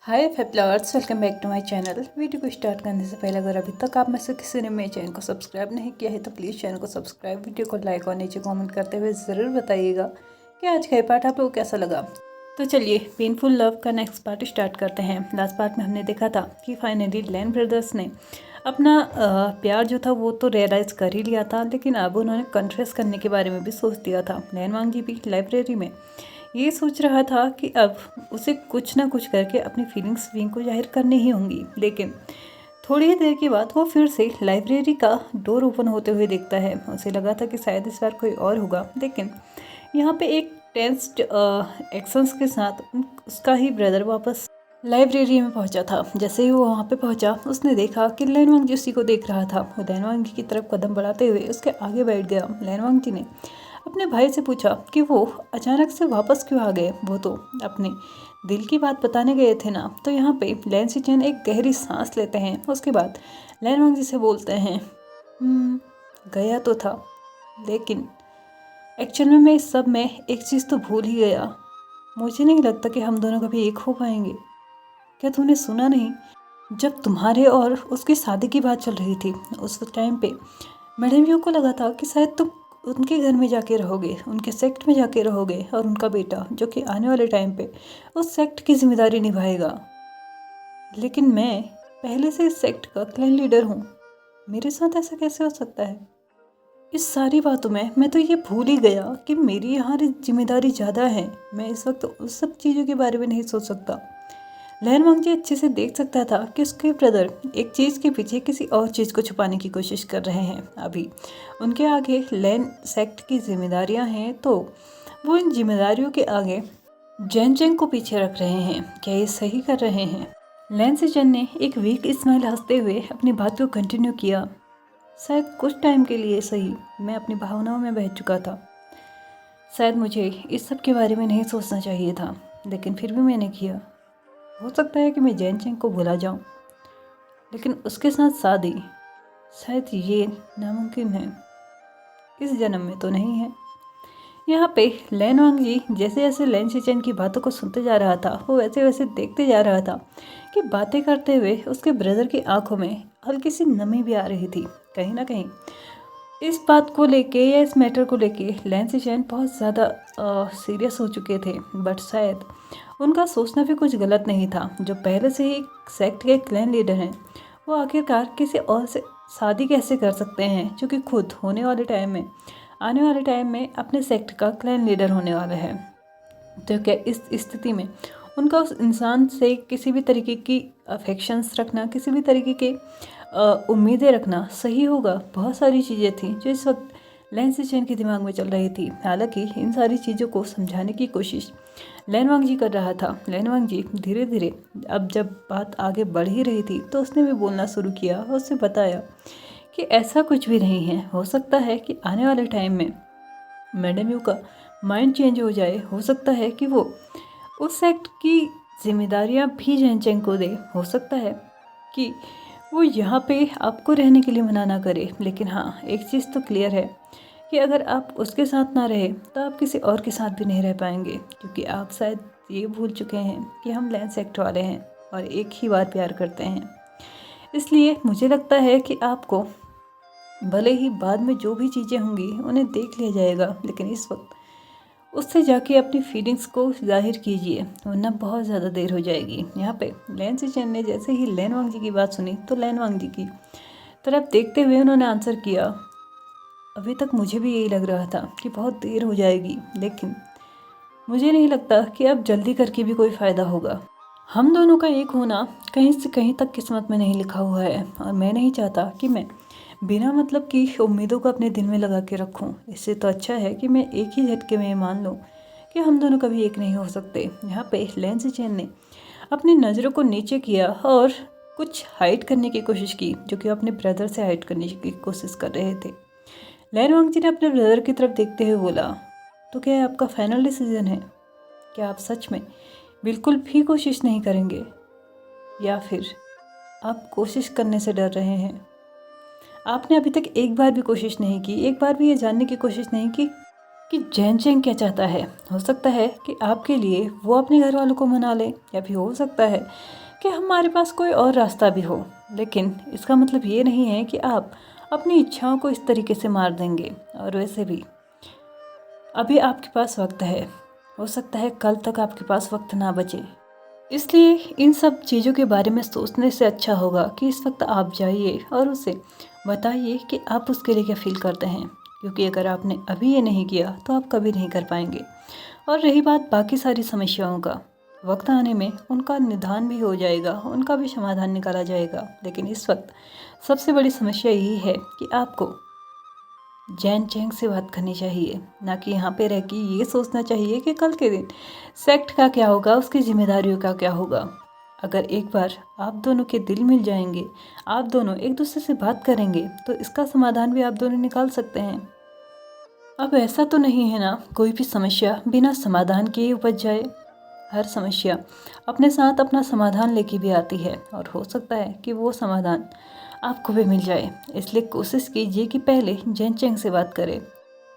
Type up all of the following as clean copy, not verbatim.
Hi flowers, welcome back to my channel. Video को start करने से पहले अगर अभी तक आप में से किसी ने मेरे चैनल को सब्सक्राइब नहीं किया है तो प्लीज़ चैनल को सब्सक्राइब, वीडियो को लाइक और नीचे कमेंट करते हुए ज़रूर बताइएगा कि आज का ये पार्ट आप लोगों को कैसा लगा। तो चलिए पेनफुल लव का नेक्स्ट पार्ट स्टार्ट करते हैं। लास्ट पार्ट में हमने देखा था कि फाइनली लैन ब्रदर्स ने अपना प्यार जो था वो तो रियलाइज़ कर ही लिया था, लेकिन अब उन्होंने कन्फेस करने के बारे में भी सोच दिया था। लैन वांग जी भी लाइब्रेरी में ये सोच रहा था कि अब उसे कुछ ना कुछ करके अपनी फीलिंग्स विंग को जाहिर करनी ही होंगी, लेकिन थोड़ी ही देर के बाद वो फिर से लाइब्रेरी का डोर ओपन होते हुए देखता है। उसे लगा था कि शायद इस बार कोई और होगा, लेकिन यहाँ पे एक टेंस्ड एक्शंस के साथ उसका ही ब्रदर वापस लाइब्रेरी में पहुंचा था। जैसे ही वो वहाँ पे पहुंचा उसने देखा कि लैनवांग जी उसी को देख रहा था। वो लैनवांग जी की तरफ कदम बढ़ाते हुए उसके आगे बैठ गया। लैनवांग जी ने अपने भाई से पूछा कि वो अचानक से वापस क्यों आ गए। वो तो अपने दिल की बात बताने गए थे ना। तो यहाँ पे लैन सिचेन एक गहरी सांस लेते हैं। उसके बाद लैनवांग जी से बोलते हैं, गया तो था, लेकिन एक्चुअल में मैं इस सब में एक चीज़ तो भूल ही गया। मुझे नहीं लगता कि हम दोनों कभी एक हो पाएंगे। क्या तूने सुना नहीं, जब तुम्हारे और उसकी शादी की बात चल रही थी उस टाइम पे मैडम यू को लगा था कि शायद तुम उनके घर में जाके रहोगे, उनके सेक्ट में जाके रहोगे, और उनका बेटा जो कि आने वाले टाइम पे उस सेक्ट की जिम्मेदारी निभाएगा। लेकिन मैं पहले से इस सेक्ट का क्लैन लीडर हूँ। मेरे साथ ऐसा कैसे हो सकता है? इस सारी बातों में मैं तो ये भूल ही गया कि मेरी यहाँ जिम्मेदारी ज़्यादा है। मैं इस वक्त उस सब चीज़ों के बारे में नहीं सोच सकता। लैन वांग जी अच्छे से देख सकता था कि उसके ब्रदर एक चीज़ के पीछे किसी और चीज़ को छुपाने की कोशिश कर रहे हैं। अभी उनके आगे लैन सेक्ट की जिम्मेदारियां हैं, तो वो इन जिम्मेदारियों के आगे जैन चेंग को पीछे रख रहे हैं। क्या ये सही कर रहे हैं? लैन सिचेन ने एक वीक स्माइल हंसते हुए अपनी बात को कंटिन्यू किया। शायद कुछ टाइम के लिए सही मैं अपनी भावनाओं में बह चुका था। शायद मुझे इस सब के बारे में नहीं सोचना चाहिए था, लेकिन फिर भी मैंने किया। हो सकता है कि मैं जैन चेंग को भुला जाऊं, लेकिन उसके साथ शादी शायद ये नामुमकिन है। इस जन्म में तो नहीं है। यहाँ पे लैन वांग जी जैसे जैसे लैन सिचेन की बातों को सुनते जा रहा था, वो वैसे वैसे देखते जा रहा था कि बातें करते हुए उसके ब्रदर की आंखों में हल्की सी नमी भी आ रही थी। कहीं ना कहीं इस बात को लेके या इस मैटर को लेके लैन सिचेन बहुत ज़्यादा सीरियस हो चुके थे। बट शायद उनका सोचना भी कुछ गलत नहीं था। जो पहले से ही सेक्ट के क्लैन लीडर हैं, वो आखिरकार किसी और से शादी कैसे कर सकते हैं जो कि खुद आने वाले टाइम में अपने सेक्ट का क्लैन लीडर होने वाला है। तो क्या इस स्थिति में उनका उस इंसान से किसी भी तरीके की अफेक्शंस रखना, किसी भी तरीके के उम्मीदें रखना सही होगा? बहुत सारी चीज़ें थी जो इस वक्त लैन सिचेन के दिमाग में चल रही थी। हालांकि इन सारी चीज़ों को समझाने की कोशिश लैन वांग जी कर रहा था। लैन वांग जी धीरे धीरे अब जब बात आगे बढ़ ही रही थी तो उसने भी बोलना शुरू किया और उससे बताया कि ऐसा कुछ भी नहीं है। हो सकता है कि आने वाले टाइम में मैडम यू का माइंड चेंज हो जाए। हो सकता है कि वो उस सेक्ट की जिम्मेदारियां भी जैन चेंग को दे। हो सकता है कि वो यहाँ पे आपको रहने के लिए मना ना करे, लेकिन हाँ, एक चीज़ तो क्लियर है कि अगर आप उसके साथ ना रहे तो आप किसी और के साथ भी नहीं रह पाएंगे, क्योंकि आप शायद ये भूल चुके हैं कि हम लैन सेक्ट वाले हैं और एक ही बार प्यार करते हैं। इसलिए मुझे लगता है कि आपको भले ही बाद में जो भी चीज़ें होंगी उन्हें देख लिया जाएगा, लेकिन इस वक्त उससे जाके अपनी फीलिंग्स को जाहिर कीजिए, वरना बहुत ज़्यादा देर हो जाएगी। यहाँ पे लैन सिचेन ने जैसे ही लैन वांग जी की बात सुनी तो लैन वांग जी की तरफ देखते हुए उन्होंने आंसर किया, अभी तक मुझे भी यही लग रहा था कि बहुत देर हो जाएगी, लेकिन मुझे नहीं लगता कि अब जल्दी करके भी कोई फ़ायदा होगा। हम दोनों का एक होना कहीं से कहीं तक किस्मत में नहीं लिखा हुआ है, और मैं नहीं चाहता कि मैं बिना मतलब की उम्मीदों को अपने दिल में लगा के रखूं। इससे तो अच्छा है कि मैं एक ही झटके में मान लूं कि हम दोनों कभी एक नहीं हो सकते। यहाँ पे लैन सिचेन ने अपनी नज़रों को नीचे किया और कुछ हाइड करने की कोशिश की, जो कि अपने ब्रदर से हाइड करने की कोशिश कर रहे थे। लैन वांग जी ने अपने ब्रदर की तरफ देखते हुए बोला, तो क्या ये आपका फाइनल डिसीजन है? क्या आप सच में बिल्कुल भी कोशिश नहीं करेंगे, या फिर आप कोशिश करने से डर रहे हैं? आपने अभी तक एक बार भी कोशिश नहीं की, एक बार भी ये जानने की कोशिश नहीं की कि जैन चेंग क्या चाहता है। हो सकता है कि आपके लिए वो अपने घर वालों को मना ले, या फिर हो सकता है कि हमारे पास कोई और रास्ता भी हो, लेकिन इसका मतलब ये नहीं है कि आप अपनी इच्छाओं को इस तरीके से मार देंगे। और वैसे भी अभी आपके पास वक्त है, हो सकता है कल तक आपके पास वक्त ना बचे। इसलिए इन सब चीज़ों के बारे में सोचने से अच्छा होगा कि इस वक्त आप जाइए और उसे बताइए कि आप उसके लिए क्या फील करते हैं, क्योंकि अगर आपने अभी ये नहीं किया तो आप कभी नहीं कर पाएंगे। और रही बात बाकी सारी समस्याओं का, वक्त आने में उनका निदान भी हो जाएगा, उनका भी समाधान निकाला जाएगा। लेकिन इस वक्त सबसे बड़ी समस्या यही है कि आपको जैन चेंग से बात करनी चाहिए, ना कि यहाँ पे रह के ये सोचना चाहिए कि कल के दिन सेक्ट का क्या होगा, उसकी जिम्मेदारियों का क्या होगा। अगर एक बार आप दोनों के दिल मिल जाएंगे, आप दोनों एक दूसरे से बात करेंगे, तो इसका समाधान भी आप दोनों निकाल सकते हैं। अब ऐसा तो नहीं है ना कोई भी समस्या बिना समाधान के ही उपज जाए। हर समस्या अपने साथ अपना समाधान लेके भी आती है, और हो सकता है कि वो समाधान आपको भी मिल जाए। इसलिए कोशिश कीजिए कि पहले जैन चेंग से बात करें।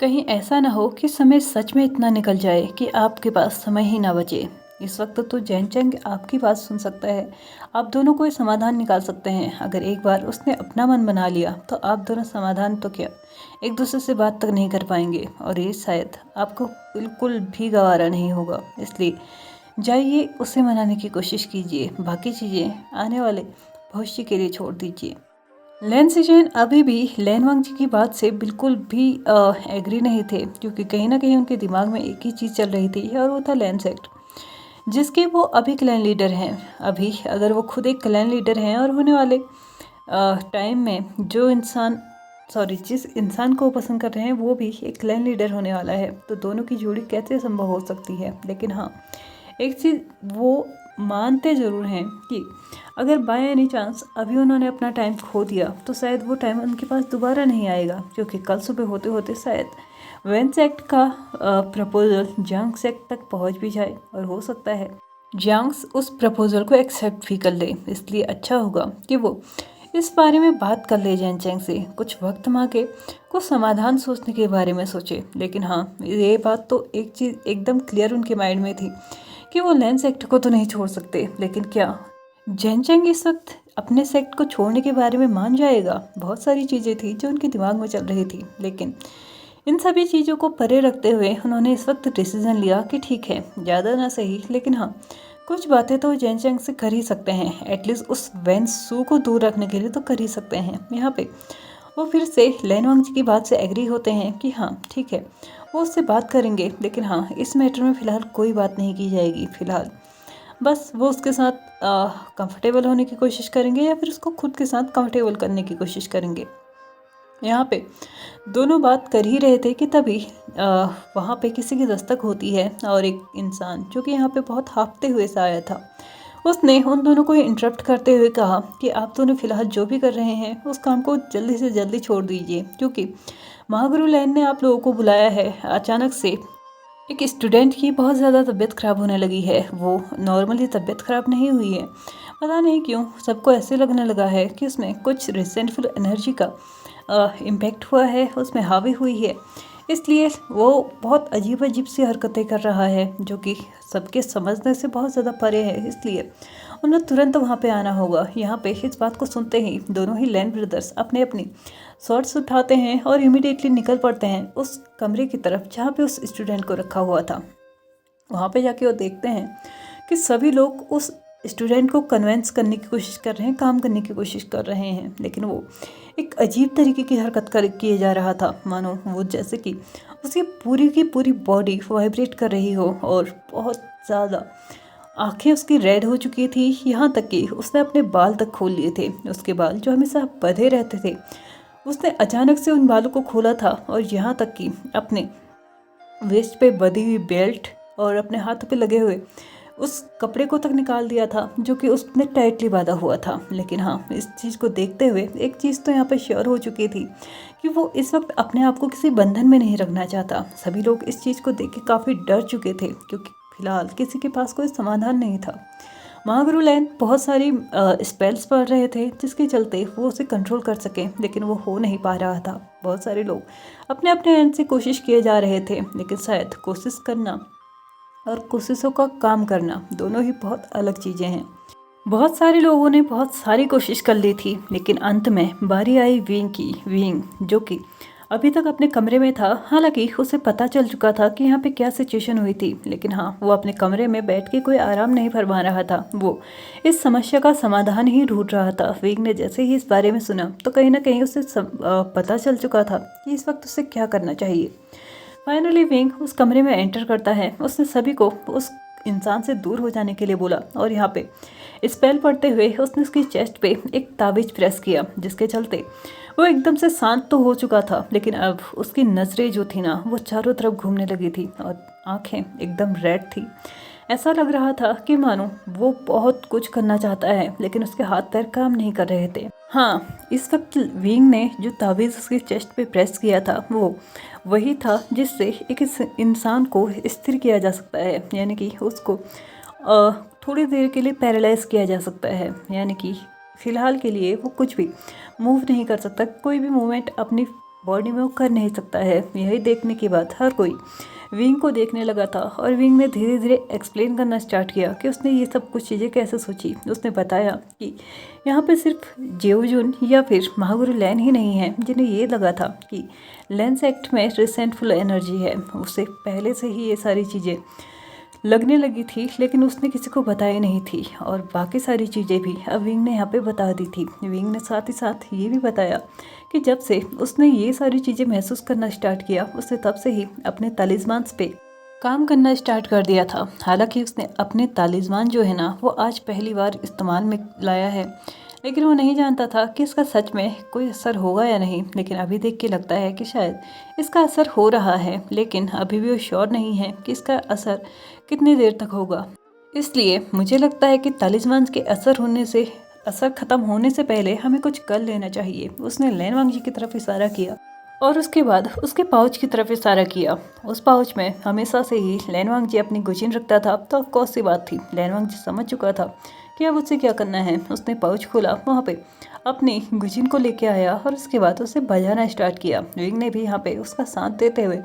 कहीं ऐसा ना हो कि समय सच में इतना निकल जाए कि आपके पास समय ही ना बचे। इस वक्त तो जैन चेंग आपकी बात सुन सकता है, आप दोनों कोई समाधान निकाल सकते हैं। अगर एक बार उसने अपना मन बना लिया तो आप दोनों समाधान तो क्या, एक दूसरे से बात तक नहीं कर पाएंगे, और ये शायद आपको बिल्कुल भी गवारा नहीं होगा। इसलिए जाइए, उसे मनाने की कोशिश कीजिए, बाकी चीज़ें आने वाले भविष्य के लिए छोड़ दीजिए। लैन सिजन अभी भी लैन वांग जी की बात से बिल्कुल भी एग्री नहीं थे, क्योंकि कहीं ना कहीं उनके दिमाग में एक ही चीज़ चल रही थी, और वो था लैन सेक्ट, जिसके वो अभी क्लैन लीडर हैं। अभी अगर वो खुद एक क्लैन लीडर हैं और होने वाले टाइम में जिस इंसान को वो पसंद कर रहे हैं वो भी एक क्लैन लीडर होने वाला है, तो दोनों की जोड़ी कैसे संभव हो सकती है। लेकिन हाँ, एक चीज़ वो मानते ज़रूर हैं कि अगर बाय एनी चांस अभी उन्होंने अपना टाइम खो दिया तो शायद वो टाइम उनके पास दोबारा नहीं आएगा, क्योंकि कल सुबह होते होते शायद वेन सेक्ट का प्रपोजल जियांग सेक्ट तक पहुंच भी जाए, और हो सकता है जियांग उस प्रपोजल को एक्सेप्ट भी कर ले। इसलिए अच्छा होगा कि वो इस बारे में बात कर ले जैन चेंग से, कुछ वक्त मांगे, कुछ समाधान सोचने के बारे में सोचे। लेकिन हाँ, ये बात तो एक चीज़ एकदम क्लियर उनके माइंड में थी कि वो लैन सेक्ट को तो नहीं छोड़ सकते। लेकिन क्या जैन चेंग इस वक्त अपने सेक्ट को छोड़ने के बारे में मान जाएगा? बहुत सारी चीज़ें थी जो उनके दिमाग में चल रही थी, लेकिन इन सभी चीज़ों को परे रखते हुए उन्होंने इस वक्त डिसीजन लिया कि ठीक है, ज़्यादा ना सही लेकिन हाँ, कुछ बातें तो जैन चेंग से कर ही सकते हैं। एटलीस्ट उस वेन सू को दूर रखने के लिए तो कर ही सकते हैं। यहाँ पे वो फिर से लैन वांग जी की बात से एग्री होते हैं कि हाँ ठीक है, वो उससे बात करेंगे, लेकिन हाँ, इस मैटर में फ़िलहाल कोई बात नहीं की जाएगी। फ़िलहाल बस वो उसके साथ कंफर्टेबल होने की कोशिश करेंगे, या फिर उसको खुद के साथ कंफर्टेबल करने की कोशिश करेंगे। यहाँ पे दोनों बात कर ही रहे थे कि तभी वहाँ पे किसी की दस्तक होती है, और एक इंसान जो कि यहाँ पे बहुत हाँफते हुए से आया था, उसने उन दोनों को इंटरप्ट करते हुए कहा कि आप दोनों फिलहाल जो भी कर रहे हैं उस काम को जल्दी से जल्दी छोड़ दीजिए, क्योंकि महागुरु लैन ने आप लोगों को बुलाया है। अचानक से एक स्टूडेंट की बहुत ज़्यादा तबीयत ख़राब होने लगी है। वो नॉर्मली तबीयत ख़राब नहीं हुई है, पता नहीं क्यों सबको ऐसे लगने लगा है कि उसमें कुछ रिसेंटफुल एनर्जी का इम्पैक्ट हुआ है, उसमें हावी हुई है। इसलिए वो बहुत अजीब अजीब सी हरकतें कर रहा है, जो कि सबके समझने से बहुत ज़्यादा परे है। इसलिए उन्हें तुरंत वहाँ पे आना होगा। यहाँ पे इस बात को सुनते ही दोनों ही लैन ब्रदर्स अपने अपनी शॉर्ट्स उठाते हैं और इमीडिएटली निकल पड़ते हैं उस कमरे की तरफ जहाँ पे उस स्टूडेंट को रखा हुआ था। वहाँ पे जाके वो देखते हैं कि सभी लोग उस स्टूडेंट को कन्वेंस करने की कोशिश कर रहे हैं, काम करने की कोशिश कर रहे हैं, लेकिन वो एक अजीब तरीके की हरकत किए जा रहा था, मानो वो जैसे कि उसकी पूरी की पूरी बॉडी वाइब्रेट कर रही हो, और बहुत ज़्यादा आंखें उसकी रेड हो चुकी थी। यहाँ तक कि उसने अपने बाल तक खोल लिए थे। उसके बाल जो हमेशा बंधे रहते थे, उसने अचानक से उन बालों को खोला था, और यहाँ तक कि अपने वेस्ट पे बंधी हुई बेल्ट और अपने हाथों पे लगे हुए उस कपड़े को तक निकाल दिया था, जो कि उसने टाइटली बांधा हुआ था। लेकिन हाँ, इस चीज़ को देखते हुए एक चीज़ तो यहाँ पे श्योर हो चुकी थी कि वो इस वक्त अपने आप को किसी बंधन में नहीं रखना चाहता। सभी लोग इस चीज़ को देख के काफ़ी डर चुके थे, क्योंकि फिलहाल किसी के पास कोई समाधान नहीं था। महागुरु लैन बहुत सारी स्पेल्स पढ़ रहे थे जिसके चलते वो उसे कंट्रोल कर सके, लेकिन वो हो नहीं पा रहा था। बहुत सारे लोग अपने अपने एंड से कोशिश किए जा रहे थे, लेकिन शायद कोशिश करना और कोशिशों का काम करना दोनों ही बहुत अलग चीज़ें हैं। बहुत सारे लोगों ने बहुत सारी कोशिश कर ली थी, लेकिन अंत में बारी आई विंग की। विंग जो कि अभी तक अपने कमरे में था, हालांकि उसे पता चल चुका था कि यहाँ पे क्या सिचुएशन हुई थी, लेकिन हाँ, वो अपने कमरे में बैठ के कोई आराम नहीं फरमा रहा था। वो इस समस्या का समाधान ही ढूंढ रहा था। विंग ने जैसे ही इस बारे में सुना तो कहीं ना कहीं उसे पता चल चुका था कि इस वक्त उसे क्या करना चाहिए। फाइनली विंग उस कमरे में एंटर करता है। उसने सभी को उस इंसान से दूर हो जाने के लिए बोला, और यहाँ पे स्पेल पढ़ते हुए उसने उसकी चेस्ट पे एक ताबीज प्रेस किया, जिसके चलते वो एकदम से शांत तो हो चुका था, लेकिन अब उसकी नज़रें जो थी ना वो चारों तरफ घूमने लगी थी और आंखें एकदम रेड थी। ऐसा लग रहा था कि मानो वो बहुत कुछ करना चाहता है, लेकिन उसके हाथ पैर काम नहीं कर रहे थे। हाँ, इस वक्त विंग ने जो ताबीज़ उसके चेस्ट पे प्रेस किया था वो वही था जिससे एक इंसान को स्थिर किया जा सकता है, यानी कि उसको थोड़ी देर के लिए पैरालाइज किया जा सकता है, यानी कि फ़िलहाल के लिए वो कुछ भी मूव नहीं कर सकता, कोई भी मूवमेंट अपनी बॉडी में वो कर नहीं सकता है। यही देखने के बाद हर कोई विंग को देखने लगा था, और विंग ने धीरे धीरे एक्सप्लेन करना स्टार्ट किया कि उसने ये सब कुछ चीज़ें कैसे सोची। उसने बताया कि यहाँ पे सिर्फ जेओजुन या फिर महागुरु लैन ही नहीं है जिन्हें ये लगा था कि लेंस एक्ट में रिसेंटफुल एनर्जी है। उसे पहले से ही ये सारी चीज़ें लगने लगी थी, लेकिन उसने किसी को बताई नहीं थी, और बाकी सारी चीज़ें भी अब विंग ने यहाँ पे बता दी थी। विंग ने साथ ही साथ ये भी बताया कि जब से उसने ये सारी चीज़ें महसूस करना स्टार्ट किया, उसने तब से ही अपने तालिस्मान पे काम करना स्टार्ट कर दिया था। हालांकि उसने अपने तालिस्मान जो है ना वो आज पहली बार इस्तेमाल में लाया है, लेकिन वो नहीं जानता था कि इसका सच में कोई असर होगा या नहीं। लेकिन अभी देख के लगता है कि शायद इसका असर हो रहा है, लेकिन अभी भी वो श्योर नहीं है कि इसका असर कितनी देर तक होगा। इसलिए मुझे लगता है कि तालिस्मान के असर खत्म होने से पहले हमें कुछ कर लेना चाहिए। उसने लैनवांग जी की तरफ इशारा किया और उसके बाद उसके पाउच की तरफ इशारा किया। उस पाउच में हमेशा से ही लैनवांग जी अपनी गुजिन रखता था, तो ऑफकोर्स सी बात थी, लैनवांग जी समझ चुका था कि अब उससे क्या करना है। उसने पाउच खोला, वहाँ पे अपनी गुजिन को लेके आया और उसके बाद उसे बजाना स्टार्ट किया। विंग ने भी यहाँ पे उसका साथ देते हुए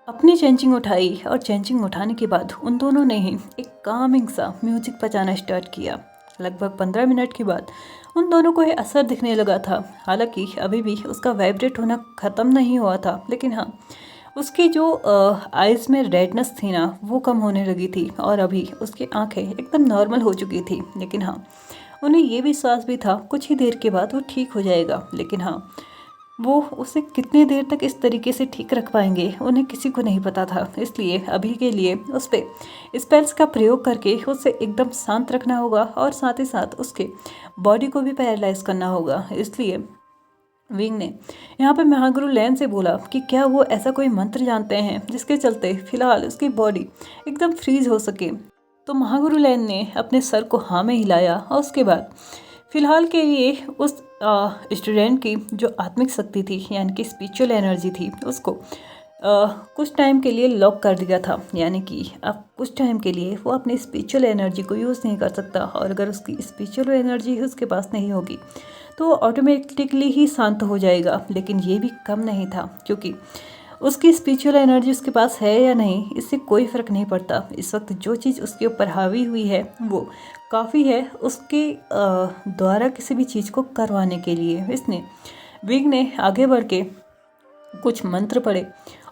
अपनी चेंजिंग उठाई, और चेंजिंग उठाने के बाद उन दोनों ने ही एक कामिंग सा म्यूजिक बजाना स्टार्ट किया। लगभग 15 मिनट के बाद उन दोनों को ये असर दिखने लगा था। हालांकि अभी भी उसका वाइब्रेट होना ख़त्म नहीं हुआ था, लेकिन हाँ, उसकी जो आइज़ में रेडनेस थी ना वो कम होने लगी थी, और अभी उसकी आंखें एकदम नॉर्मल हो चुकी थी। लेकिन हाँ, उन्हें ये विश्वास भी था कुछ ही देर के बाद वो ठीक हो जाएगा, लेकिन हाँ, वो उसे कितनी देर तक इस तरीके से ठीक रख पाएंगे उन्हें किसी को नहीं पता था। इसलिए अभी के लिए उस पर स्पेल्स का प्रयोग करके उसे एकदम शांत रखना होगा, और साथ ही साथ उसके बॉडी को भी पैरालाइज करना होगा। इसलिए विंग ने यहाँ पे महागुरु लैन से बोला कि क्या वो ऐसा कोई मंत्र जानते हैं जिसके चलते फिलहाल उसकी बॉडी एकदम फ्रीज हो सके। तो महागुरु लैन ने अपने सर को हाँ में हिलाया, और उसके बाद फिलहाल के लिए उस स्टूडेंट की जो आत्मिक शक्ति थी, यानी कि स्पिरिचुअल एनर्जी थी, उसको कुछ टाइम के लिए लॉक कर दिया था। यानी कि अब कुछ टाइम के लिए वो अपनी स्पिरिचुअल एनर्जी को यूज़ नहीं कर सकता, और अगर उसकी स्पिरिचुअल एनर्जी उसके पास नहीं होगी तो वो ऑटोमेटिकली ही शांत हो जाएगा। लेकिन ये भी कम नहीं था, क्योंकि उसकी स्पिरिचुअल एनर्जी उसके पास है या नहीं इससे कोई फ़र्क नहीं पड़ता। इस वक्त जो चीज़ उसके ऊपर हावी हुई है वो काफ़ी है उसके द्वारा किसी भी चीज़ को करवाने के लिए। इसने विंग ने आगे बढ़ के कुछ मंत्र पढ़े,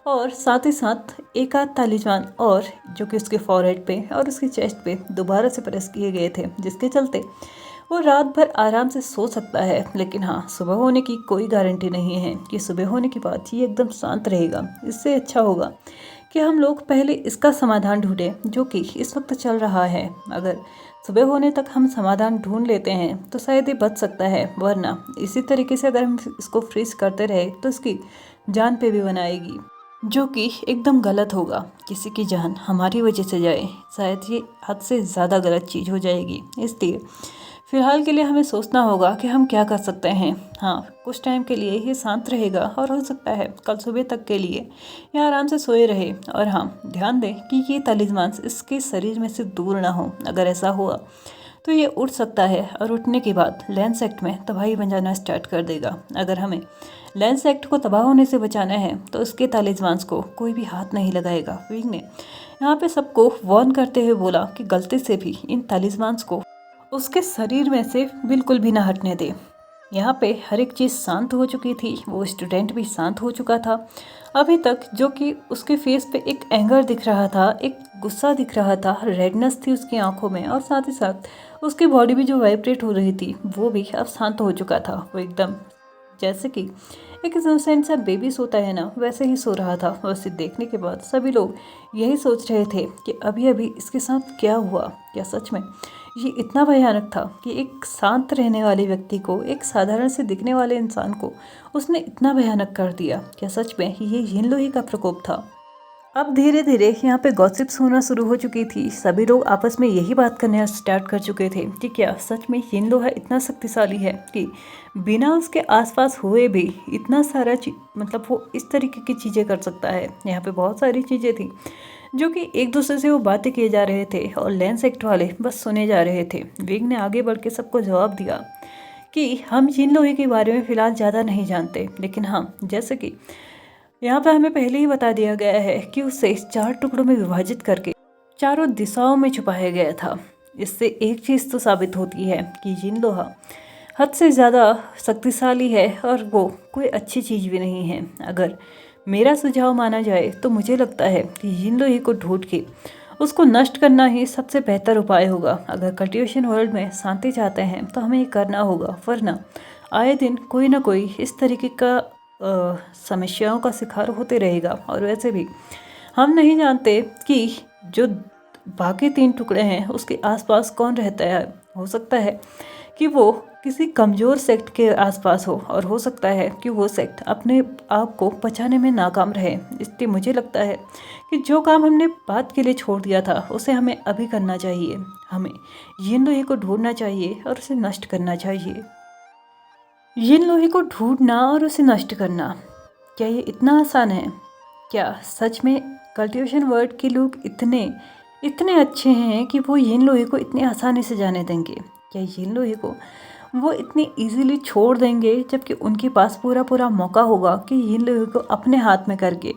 और साथ ही साथ एक आध तालिस्मान और जो कि उसके फॉरहेड पे और उसके चेस्ट पे दोबारा से प्रेस किए गए थे, जिसके चलते वो रात भर आराम से सो सकता है। लेकिन हाँ, सुबह होने की कोई गारंटी नहीं है कि सुबह होने के बाद ये एकदम शांत रहेगा। इससे अच्छा होगा कि हम लोग पहले इसका समाधान ढूंढें जो कि इस वक्त चल रहा है। अगर सुबह होने तक हम समाधान ढूंढ लेते हैं तो शायद ये बच सकता है, वरना इसी तरीके से अगर हम इसको फ्रीज करते रहे तो इसकी जान पे भी बनाएगी, जो कि एकदम गलत होगा। किसी की जान हमारी वजह से जाए, शायद ये हद से ज़्यादा गलत चीज़ हो जाएगी। इसलिए फ़िलहाल के लिए हमें सोचना होगा कि हम क्या कर सकते हैं। हाँ, कुछ टाइम के लिए ये शांत रहेगा, और हो सकता है कल सुबह तक के लिए ये आराम से सोए रहे। और हाँ, ध्यान दें कि ये तालिस्मान इसके शरीर में से दूर ना हो। अगर ऐसा हुआ तो ये उठ सकता है और उठने के बाद लेंस एक्ट में तबाही बजाना स्टार्ट कर देगा। अगर हमें लेंस एक्ट को तबाह होने से बचाना है तो उसके तालिस्मान्स को कोई भी हाथ नहीं लगाएगा। विंग ने यहाँ पे सबको वार्न करते हुए बोला कि गलती से भी इन तालिस्मान्स को उसके शरीर में से बिल्कुल भी ना हटने दे। यहाँ पे हर एक चीज़ शांत हो चुकी थी, वो स्टूडेंट भी शांत हो चुका था अभी तक, जो कि उसके फेस पे एक एंगर दिख रहा था, एक गुस्सा दिख रहा था, रेडनेस थी उसकी आंखों में, और साथ ही साथ उसकी बॉडी भी जो वाइब्रेट हो रही थी वो भी अब शांत हो चुका था। वो एकदम जैसे कि एक इनोसेंट सा बेबी सोता है ना, वैसे ही सो रहा था। उसे देखने के बाद सभी लोग यही सोच रहे थे कि अभी अभी इसके साथ क्या हुआ। क्या सच में ये इतना भयानक था कि एक शांत रहने वाले व्यक्ति को, एक साधारण से दिखने वाले इंसान को उसने इतना भयानक कर दिया? क्या सच में ये यिनलुई का प्रकोप था? अब धीरे धीरे यहाँ पे गॉसिप्स होना शुरू हो चुकी थी। सभी लोग आपस में यही बात करने स्टार्ट कर चुके थे कि क्या सच में यिनलुई इतना शक्तिशाली है कि बिना उसके आसपास हुए भी इतना सारा मतलब वो इस तरीके की चीज़ें कर सकता है। यहाँ पे बहुत सारी चीज़ें थी जो कि एक दूसरे से वो बातें किए जा रहे थे और लेंस एक्ट वाले बस सुने जा रहे थे। विंग ने आगे बढ़ के सबको जवाब दिया कि हम यिनलुई के बारे में फ़िलहाल ज़्यादा नहीं जानते, लेकिन हाँ, जैसे कि यहाँ पे हमें पहले ही बता दिया गया है कि उसे 4 टुकड़ों में विभाजित करके चारों दिशाओं में छुपाया गया था। इससे एक चीज़ तो साबित होती है कि यिनलुई हद से ज़्यादा शक्तिशाली है और वो कोई अच्छी चीज़ भी नहीं है। अगर मेरा सुझाव माना जाए तो मुझे लगता है कि यिनलुई को ढूंढ के उसको नष्ट करना ही सबसे बेहतर उपाय होगा। अगर कल्टिवेशन वर्ल्ड में शांति चाहते हैं तो हमें ये करना होगा, वरना आए दिन कोई ना कोई इस तरीके का समस्याओं का शिकार होते रहेगा। और वैसे भी हम नहीं जानते कि जो बाकी 3 टुकड़े हैं उसके आसपास कौन रहता है। हो सकता है कि वो किसी कमज़ोर सेक्ट के आसपास हो और हो सकता है कि वो सेक्ट अपने आप को बचाने में नाकाम रहे। इसलिए मुझे लगता है कि जो काम हमने बात के लिए छोड़ दिया था उसे हमें अभी करना चाहिए। हमें यिनलुई को ढूंढना चाहिए और उसे नष्ट करना चाहिए। यिनलुई को ढूंढना और उसे नष्ट करना, क्या ये इतना आसान है? क्या सच में कल्टिवेशन वर्ल्ड के लोग इतने अच्छे हैं कि वो यिनलुई को इतनी आसानी से जाने देंगे? क्या यिनलुई को वो इतनी इजीली छोड़ देंगे, जबकि उनके पास पूरा मौका होगा कि यिनलुई को अपने हाथ में करके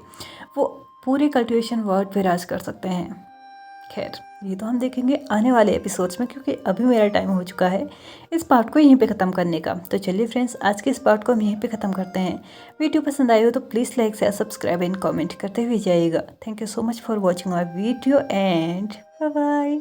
वो पूरे कल्टिवेशन वर्ल्ड पे राज कर सकते हैं? खैर, ये तो हम देखेंगे आने वाले एपिसोड्स में, क्योंकि अभी मेरा टाइम हो चुका है इस पार्ट को यहीं पे ख़त्म करने का। तो चलिए फ्रेंड्स, आज के इस पार्ट को हम यहीं पे ख़त्म करते हैं। वीडियो पसंद आई हो तो please like share subscribe and comment करते हुए जाइएगा। Thank you so much for watching my video and bye bye.